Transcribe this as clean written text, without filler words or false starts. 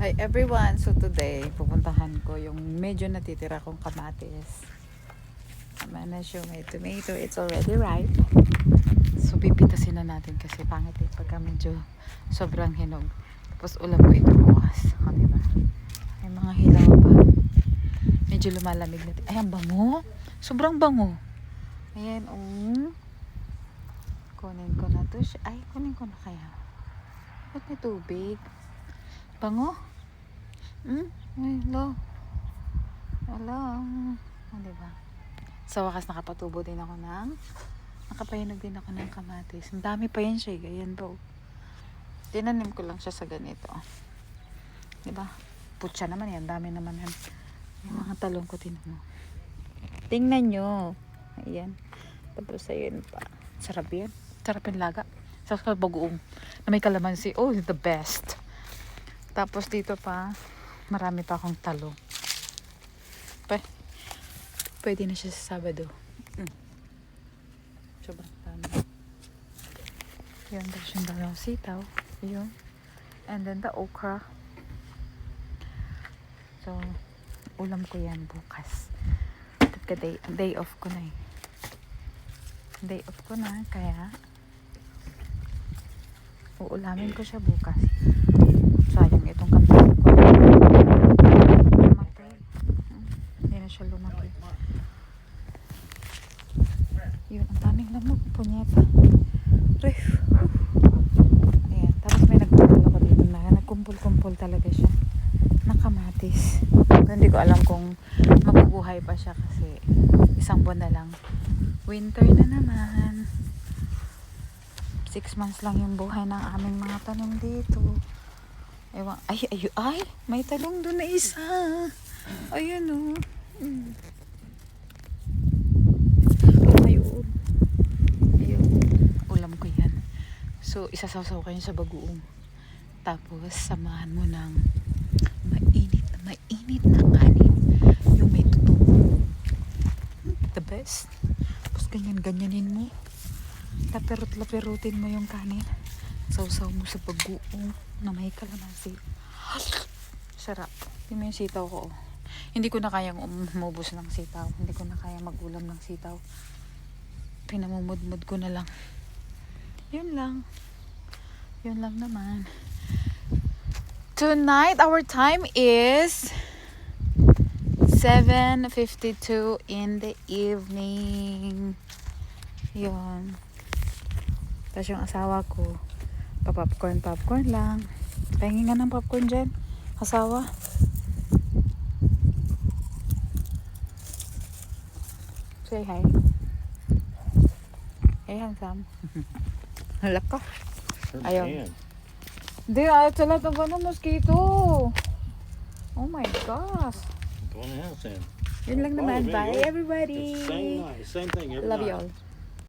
Hi everyone! So today, pupuntahan ko yung medyo natitira kong kamatis. I'm gonna show my tomato. It's already ripe. So pipitasin na natin kasi pangit eh pagka medyo sobrang hinog. Tapos ulam ko ito bukas. O, diba? May mga hilaw pa. Medyo lumalamig natin. Ay, ang bango! Sobrang bango! Ayan, kunin ko na to. Ay, kunin ko na kaya. Ba't may tubig? Bango? Ay, hello. Hello. O, diba? Sa wakas nakapatubo din ako nakapahinog din ako ng kamatis. Ang dami pa yan siya. Ayan po. Tinanim ko lang siya sa ganito. Diba? Putya naman yan. Dami naman yan. Yung mga talong ko tinan mo. Tingnan nyo. Ayan. Tapos ayun pa. Sarap yan. Sarap yung laga. Sa bagoong na may kalamansi. Oh, the best. Tapos dito pa, marami pa akong talong. Pwede na siya sa Sabado. Sobrang dami. Yun, tapos yung dalawang sitaw. Yun. And then the okra. So, ulam ko yan bukas. Day off ko na eh. Day off ko na, kaya uulamin ko siya bukas. Sayang itong kapatid ko. Lumaki. Hindi na siya lumaki. Yun, ang daming lamok. Punyeta. Ref. Ayan. Tapos may nagkumpul ako dito na. Nagkumpul-kumpul talaga siya. Nakamatis. Hindi ko alam kung mabubuhay pa siya kasi isang buwan na lang. Winter na naman. 6 months lang yung buhay ng aming mga tanim dito. Ewan, ay, may talong doon na isa. Ayun o. Ayun. Ulam ko yan. So, isasaw-saw kayo sa bagoong. Tapos, samahan mo ng mainit na kanin. Yung may tutong. The best. Tapos, ganyan-ganyanin mo. Laperutin mo yung kanin. Sausaw mo sa bagoong na may kalamansi. Sarap. Hindi mo yung sitaw ko. Hindi ko na kayang umubos ng sitaw. Hindi ko na kayang magulam ng sitaw. Pinamumudmud ko na lang. Yun lang. Yun lang naman. Tonight, our time is 7:52 in the evening. Yun. Tapos yung asawa ko, popcorn lang. Pahingi nga ng popcorn dyan. Asawa. Say hi. Hey, handsome. Halak ka. Ayaw. Hindi, sa lahat ng ano, mosquito. Oh my gosh. Go in the house then. Yun lang naman. Bye, everybody. It's same night, same thing every Love night. you all.